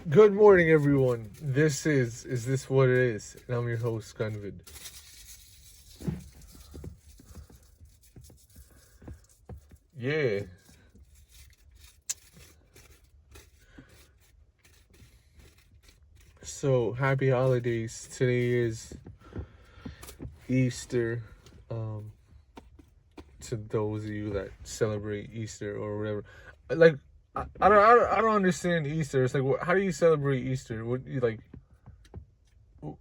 Good morning, everyone. This is this what it is? And I'm your host, Gunvid. Yeah. So, happy holidays. Today is Easter. Um, to those of you that celebrate Easter or whatever. Like, I don't understand Easter. It's like, how do you celebrate Easter? What you like?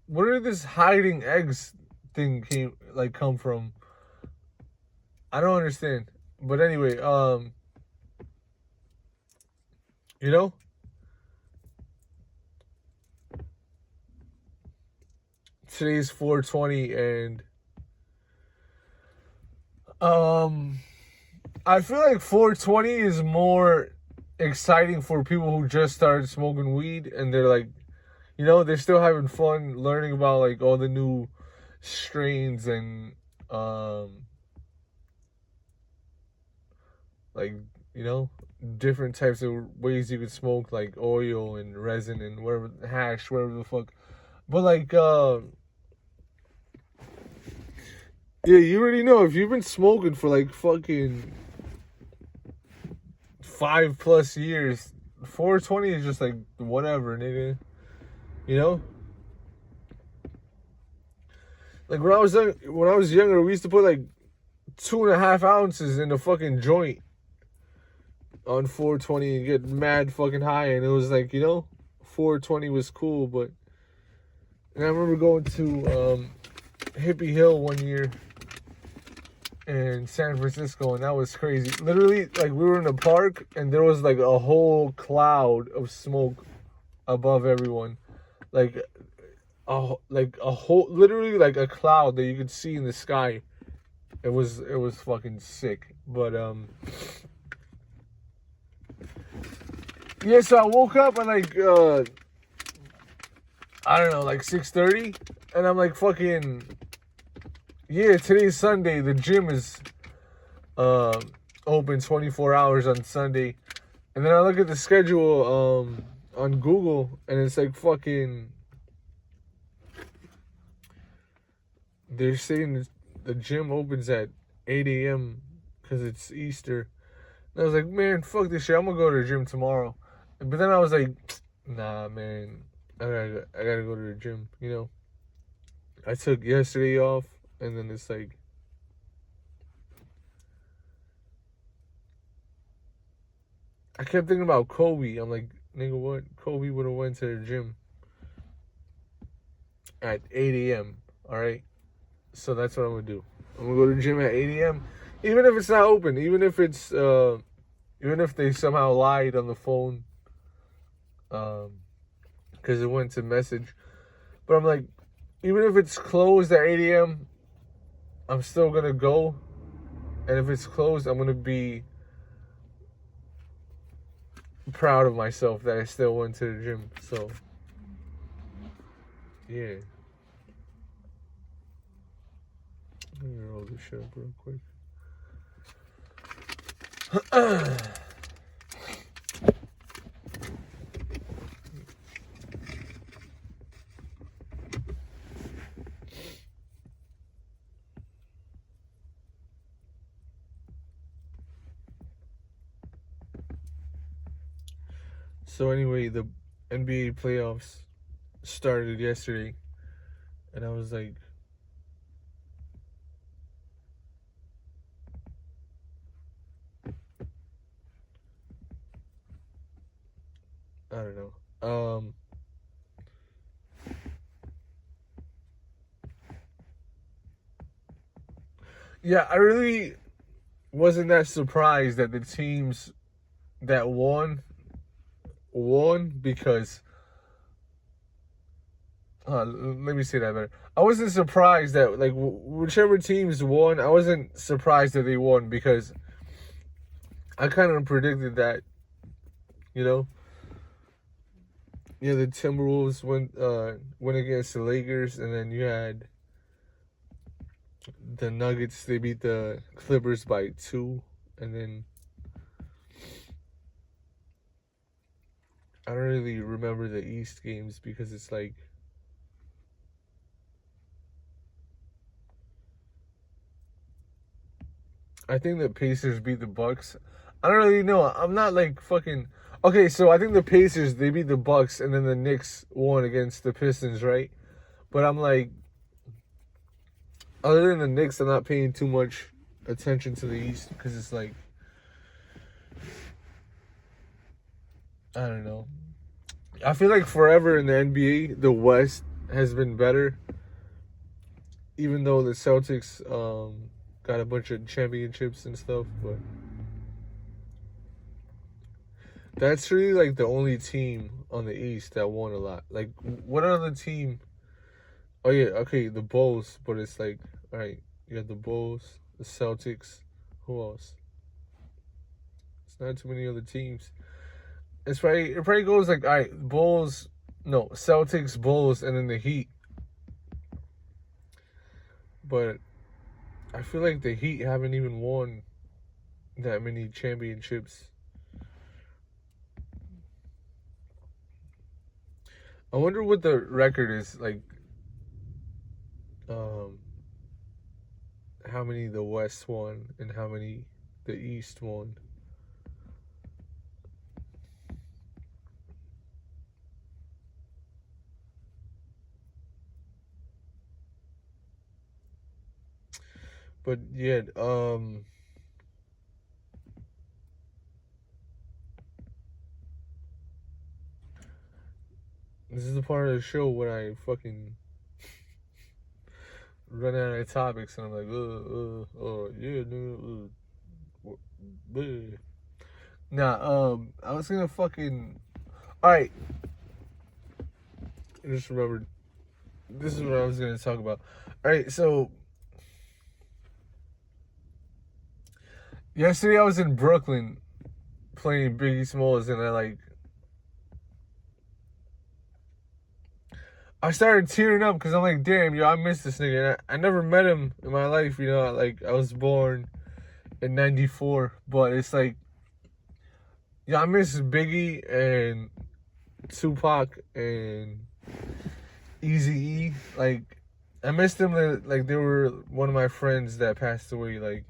Where did this hiding eggs thing come from? I don't understand. But anyway, you know, today's 420 and um I feel like 420 is more exciting for people who just started smoking weed and they're like, they're still having fun learning about like all the new strains and like, you know, different types of ways you could smoke, like oil and resin and whatever, hash, whatever the fuck. But like yeah, you already know if you've been smoking for like fucking 5+ years, 420 is just like whatever, nigga. You know? Like when I was younger, we used to put like 2.5 ounces in the fucking joint on 420 and get mad fucking high, and it was like, 420 was cool. But and I remember going to Hippie Hill one year in San Francisco, and that was crazy. Literally, like we were in a park, and there was like a whole cloud of smoke above everyone, like a whole, literally like a cloud that you could see in the sky. It was fucking sick. But yeah. So I woke up at like I don't know, like 6:30, and I'm like fucking yeah. Today's Sunday. The gym is open 24 hours on Sunday. And then I look at the schedule on Google, and it's like fucking. They're saying the gym opens at 8 a.m. because it's Easter. And I was like, man, fuck this shit. I'm gonna go to the gym tomorrow. But then I was like, nah, man, I gotta go to the gym. I took yesterday off, and then it's like, I kept thinking about Kobe. I'm like, nigga, what? Kobe would have went to the gym at 8 a.m. All right. So that's what I'm gonna do. I'm gonna go to the gym at 8 a.m. Even if it's not open, even if they somehow lied on the phone, because it went to message. But I'm like, even if it's closed at 8 a.m., I'm still gonna go. And if it's closed, I'm gonna be proud of myself that I still went to the gym. So yeah. Let me roll this shit up real quick. So anyway, the NBA playoffs started yesterday, and I was like, I don't know. Yeah, I really wasn't that surprised that the teams that won because let me say that better. I wasn't surprised that like whichever teams won. I wasn't surprised that they won because I kind of predicted that. You know, the Timberwolves went against the Lakers, and then you had the Nuggets. They beat the Clippers by 2, and then I don't really remember the East games because it's like I think the Pacers beat the Bucks. I don't really know. I'm not like fucking okay. So I think the Pacers they beat the Bucks and then the Knicks won against the Pistons, right? But I'm like, other than the Knicks, I'm not paying too much attention to the East because it's like I don't know. I feel like forever in the NBA, the West has been better, even though the Celtics got a bunch of championships and stuff. But that's really like the only team on the East that won a lot. Like, what other team? Oh yeah, okay, the Bulls. But it's like, all right, you got the Bulls, the Celtics. Who else? It's not too many other teams. It probably goes like, all right, Bulls, no, Celtics, Bulls, and then the Heat. But I feel like the Heat haven't even won that many championships. I wonder what the record is like. How many the West won and how many the East won. But yeah, this is the part of the show when I fucking run out of topics and I'm like, yeah, no, nah, I was gonna fucking, alright, I just remembered, this is what I was gonna talk about. Alright, so, yesterday I was in Brooklyn playing Biggie Smalls and I started tearing up because I'm like, damn, yo, I miss this nigga. And I never met him in my life, you know. I was born in '94, but it's like, yeah, I miss Biggie and Tupac and Eazy-E. Like, I missed them. Like, they were one of my friends that passed away. Like,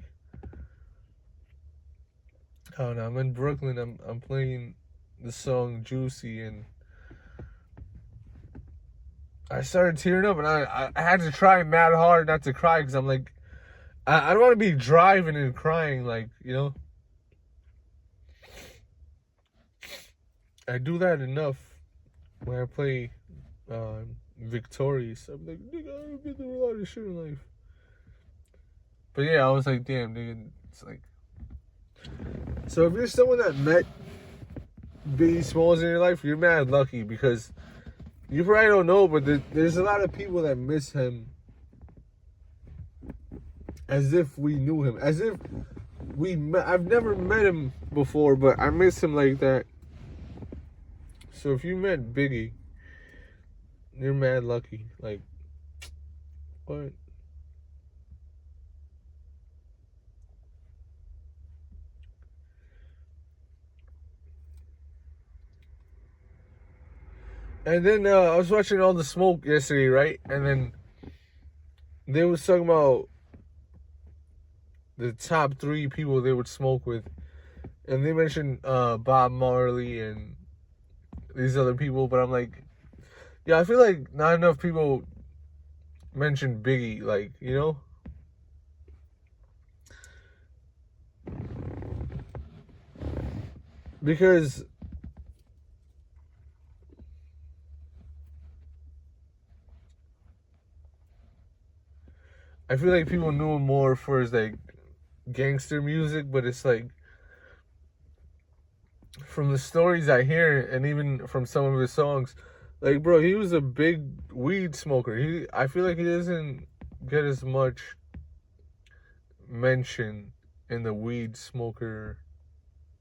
I don't know. I'm in Brooklyn. I'm playing the song Juicy and I started tearing up, and I had to try mad hard not to cry because I'm like, I don't want to be driving and crying, like, you know. I do that enough when I play Victorious. I'm like, nigga, I've been through a lot of shit in life. But yeah, I was like, damn, nigga, it's like. So if you're someone that met Biggie Smalls in your life, you're mad lucky because you probably don't know, but there's a lot of people that miss him as if we knew him. As if I've never met him before, but I miss him like that. So if you met Biggie, you're mad lucky. Like, what? And then I was watching All the Smoke yesterday, right? And then they was talking about the top 3 people they would smoke with. And they mentioned Bob Marley and these other people. But I'm like, yeah, I feel like not enough people mention Biggie, like, you know? Because I feel like people knew him more for his like gangster music, but it's like from the stories I hear and even from some of his songs, like, bro, he was a big weed smoker. I feel like he doesn't get as much mention in the weed smoker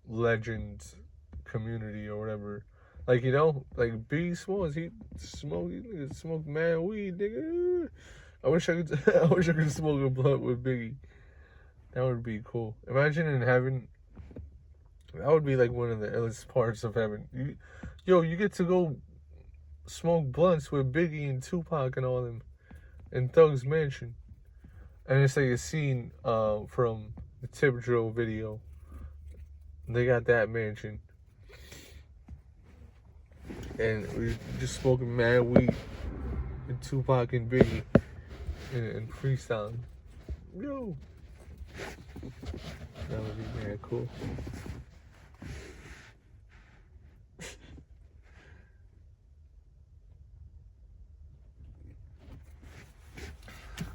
legends community or whatever. Like, you know, like Biggie Smalls, he smoked mad weed, nigga. I wish I could smoke a blunt with Biggie. That would be cool. Imagine in heaven, That would be like one of the illest parts of heaven. You get to go smoke blunts with Biggie and Tupac and all them in Thug's Mansion. And it's like a scene from the Tip Drill video. They got that mansion. And we just smoking mad weed and Tupac and Biggie and freestyling. Yo. That would be mad cool.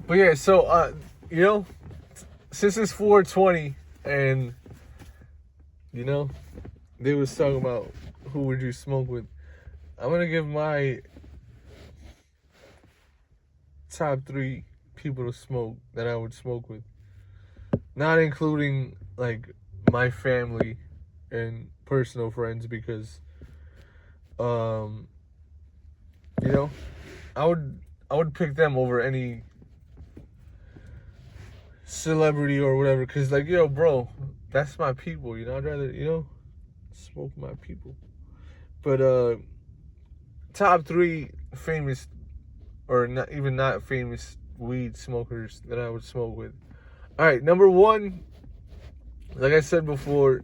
But yeah, so you know, since it's 420 and you know, they was talking about who would you smoke with, I'm gonna give my top 3 people to smoke that I would smoke with. Not including like my family and personal friends, because you know, I would pick them over any celebrity or whatever, because like, yo, bro, that's my people, you know. I'd rather, you know, smoke my people. But top 3 famous, or not even not famous, weed smokers that I would smoke with. All right, number 1, like I said before,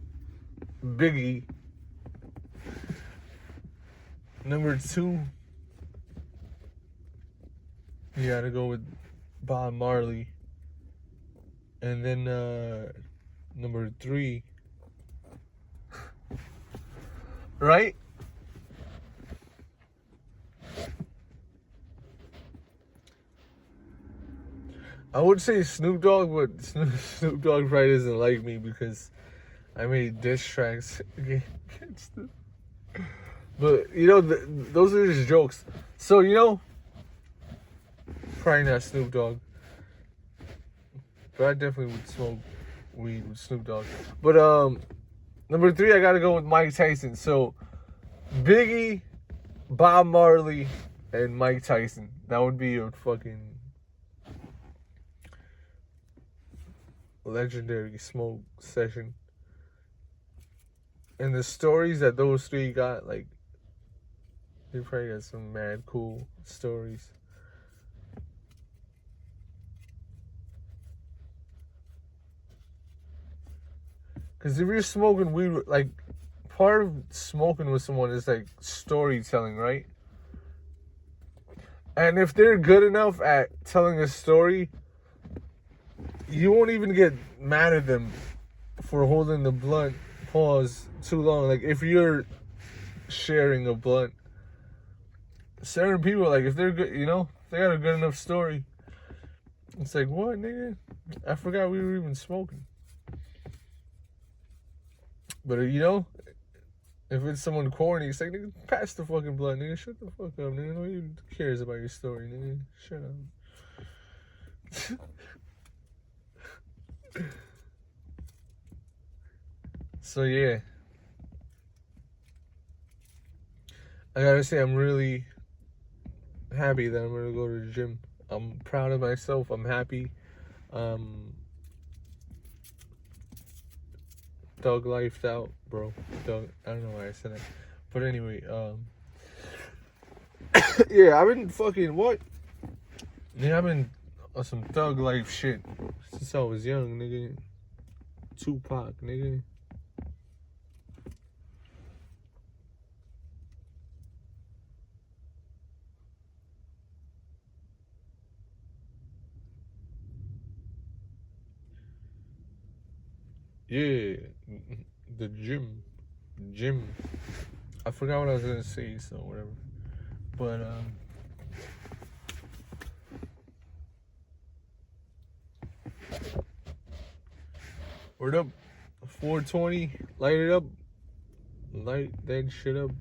Biggie. Number 2, you gotta go with Bob Marley. And then number 3, right? I would say Snoop Dogg, but Snoop Dogg probably doesn't like me because I made diss tracks against them. But, you know, those are just jokes. So, you know, probably not Snoop Dogg. But I definitely would smoke weed with Snoop Dogg. But number 3, I gotta go with Mike Tyson. So Biggie, Bob Marley, and Mike Tyson. That would be a fucking legendary smoke session. And the stories that those 3 got, like, they probably got some mad cool stories. Because if you're smoking weed, like, part of smoking with someone is, like, storytelling, right? And if they're good enough at telling a story, you won't even get mad at them for holding the blunt pause too long. Like, if you're sharing a blunt, certain people, like, if they're good, you know, if they got a good enough story, it's like, what, nigga? I forgot we were even smoking. But, you know, if it's someone corny, it's like, nigga, pass the fucking blunt, nigga. Shut the fuck up, nigga. Nobody cares about your story, nigga. Shut up. So, yeah. I gotta say, I'm really happy that I'm gonna go to the gym. I'm proud of myself. I'm happy. Thug lifed out, bro. Thug. I don't know why I said that, but anyway, yeah, I've been fucking what? Yeah, I've been on some thug life shit since I was young, nigga. Tupac, nigga. Yeah, the gym. I forgot what I was gonna say, so whatever. But word up, 420, light it up, light that shit up.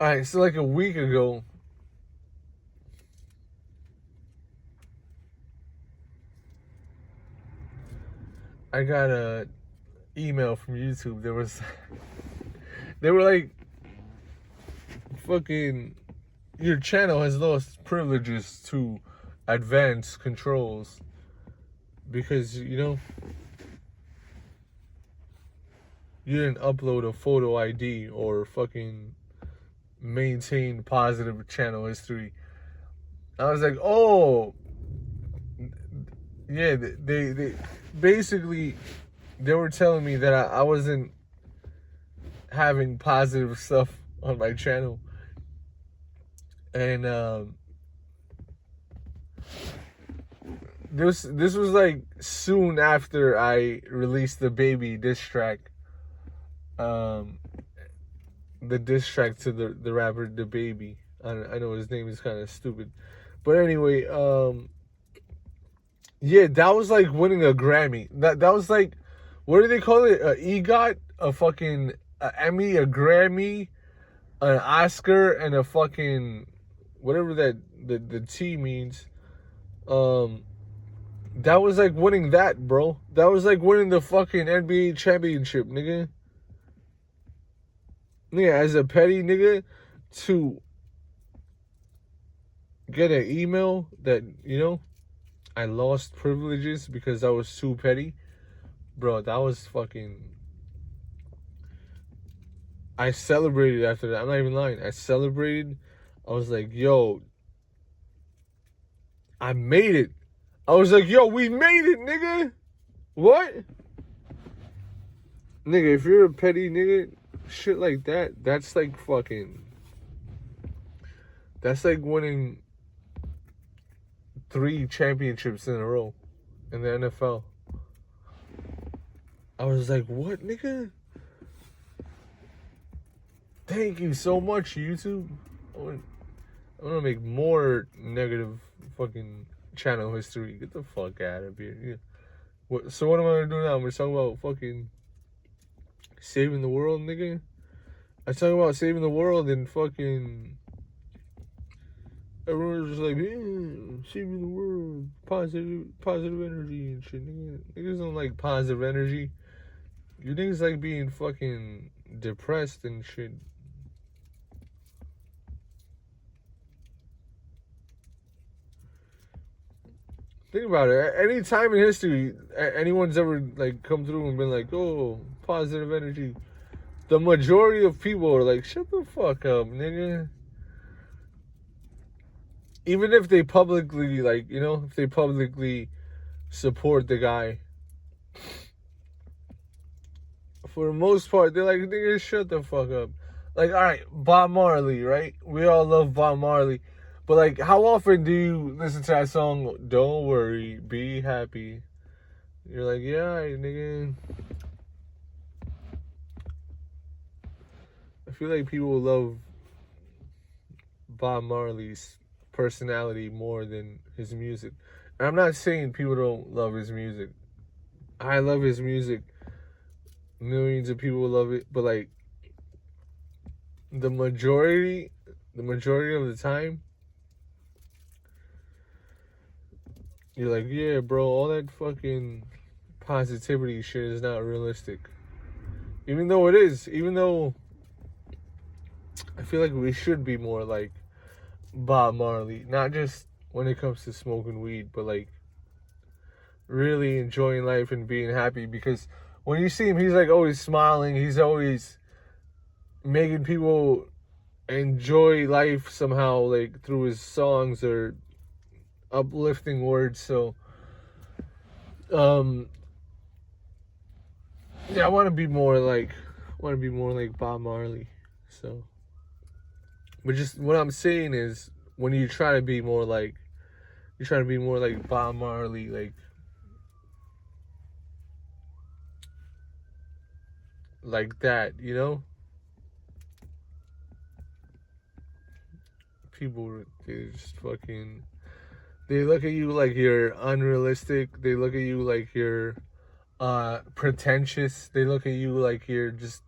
All right, so like a week ago, I got a email from YouTube. They were like, fucking your channel has lost privileges to advanced controls because you didn't upload a photo ID or fucking maintain positive channel history. I was like, oh, yeah, they basically they were telling me that I wasn't having positive stuff on my channel, and this was like soon after I released the Baby diss track, the diss track to the rapper The Baby. I know his name is kind of stupid, but anyway, yeah, that was like winning a Grammy. That was like, what do they call it? A EGOT, a fucking Emmy, a Grammy, an Oscar, and a fucking whatever that the T means. That was like winning that, bro. That was like winning the fucking NBA championship, nigga. Yeah, as a petty nigga, to get an email that, I lost privileges because I was too petty. Bro, that was fucking... I celebrated after that. I'm not even lying. I celebrated. I was like, yo, I made it. I was like, yo, we made it, nigga. What? Nigga, if you're a petty nigga, shit like that, that's like fucking... That's like winning 3 championships in a row in the NFL. I was like, what, nigga? Thank you so much, YouTube. I'm gonna make more negative fucking channel history. Get the fuck out of here. Yeah. So what am I gonna do now? I'm gonna talk about fucking saving the world, nigga. I talk about saving the world and fucking everyone's just like, yeah, saving the world, positive energy and shit, nigga. Niggas don't like positive energy. You niggas like being fucking depressed and shit. Think about it. Any time in history, anyone's ever like come through and been like, "Oh, positive energy," the majority of people are like, "Shut the fuck up, nigga." Even if they publicly, like, if they publicly support the guy, for the most part, they're like, "Nigga, shut the fuck up." Like, all right, Bob Marley, right? We all love Bob Marley. But, like, how often do you listen to that song, "Don't Worry, Be Happy"? You're like, yeah, all right, nigga. I feel like people love Bob Marley's personality more than his music. And I'm not saying people don't love his music. I love his music. Millions of people love it. But, like, the majority of the time, you're like, yeah, bro, all that fucking positivity shit is not realistic. Even though it is. Even though I feel like we should be more like Bob Marley. Not just when it comes to smoking weed, but like really enjoying life and being happy. Because when you see him, he's like always smiling. He's always making people enjoy life somehow, like through his songs or uplifting words. So yeah, I want to be more like Bob Marley. So, but just what I'm saying is, when you try to be more like, Bob Marley, like that, people, they just fucking, they look at you like you're unrealistic. They look at you like you're pretentious. They look at you like you're just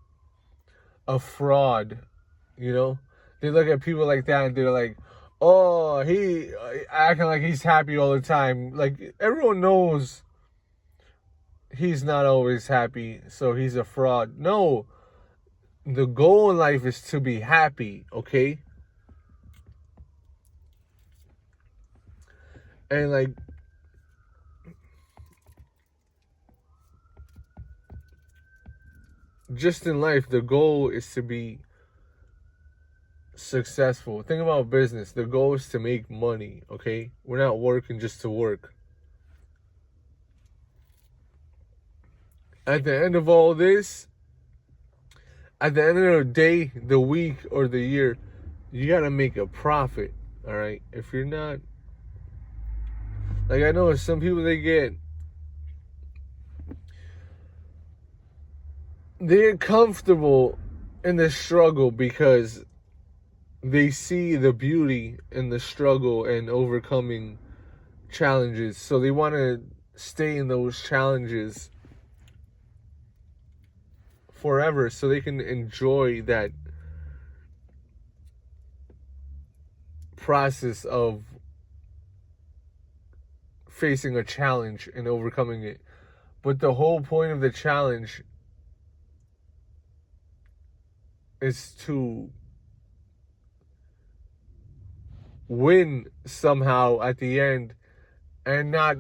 a fraud, They look at people like that and they're like, oh, he acting like he's happy all the time. Like, everyone knows he's not always happy, so he's a fraud. No, the goal in life is to be happy, okay? And like, just in life, the goal is to be successful. Think about business. The goal is to make money, okay? We're not working just to work. At the end of all this, at the end of the day, the week, or the year, you gotta make a profit, all right? If you're not, like, I know some people, they get comfortable in the struggle because they see the beauty in the struggle and overcoming challenges. So they want to stay in those challenges forever so they can enjoy that process of facing a challenge and overcoming it. But the whole point of the challenge is to win somehow at the end and not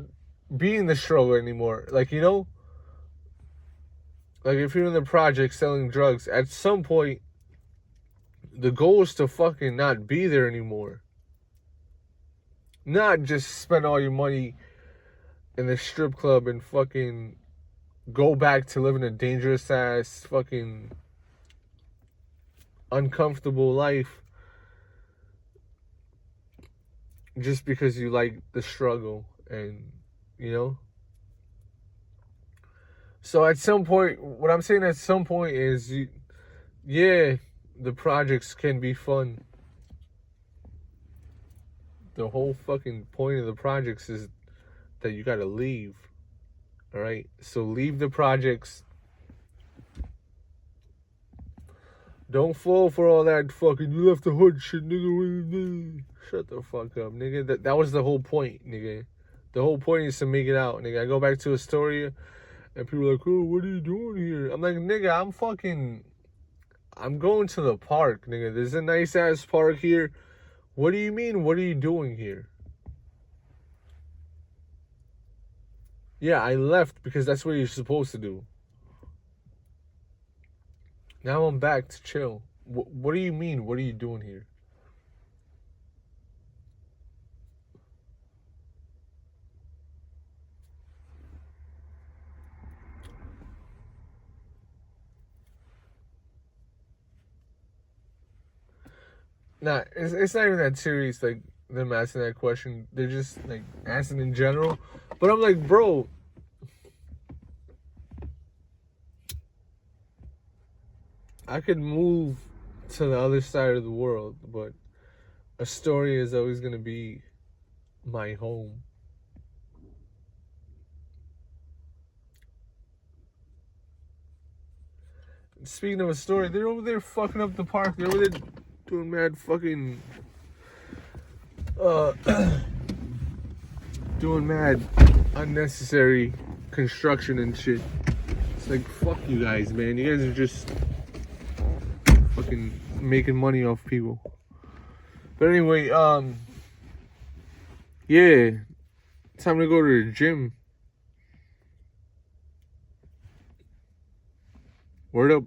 be in the struggle anymore. Like, you know, like if you're in the project selling drugs, at some point, the goal is to fucking not be there anymore. Not just spend all your money in the strip club and fucking go back to living a dangerous ass fucking uncomfortable life just because you like the struggle. And, you know, so at some point, what I'm saying at some point is, yeah, the projects can be fun. The whole fucking point of the projects is that you gotta leave. All right, so leave the projects. Don't fall for all that fucking you left the hood shit, nigga. Shut the fuck up, nigga. That was the whole point, nigga. The whole point is to make it out, nigga. I go back to Astoria, and people are like, oh, what are you doing here? I'm like, nigga, I'm going to the park, nigga. There's a nice ass park here. What do you mean? What are you doing here? Yeah, I left because that's what you're supposed to do. Now I'm back to chill. What do you mean? What are you doing here? Nah, it's not even that serious, like, them asking that question. They're just, like, asking in general. But I'm like, bro, I could move to the other side of the world, but Astoria is always going to be my home. Speaking of Astoria, they're over there fucking up the park. They're over there doing mad fucking doing mad unnecessary construction and shit. It's like, fuck you guys, man. You guys are just fucking making money off people. But anyway, yeah, time to go to the gym. Word up.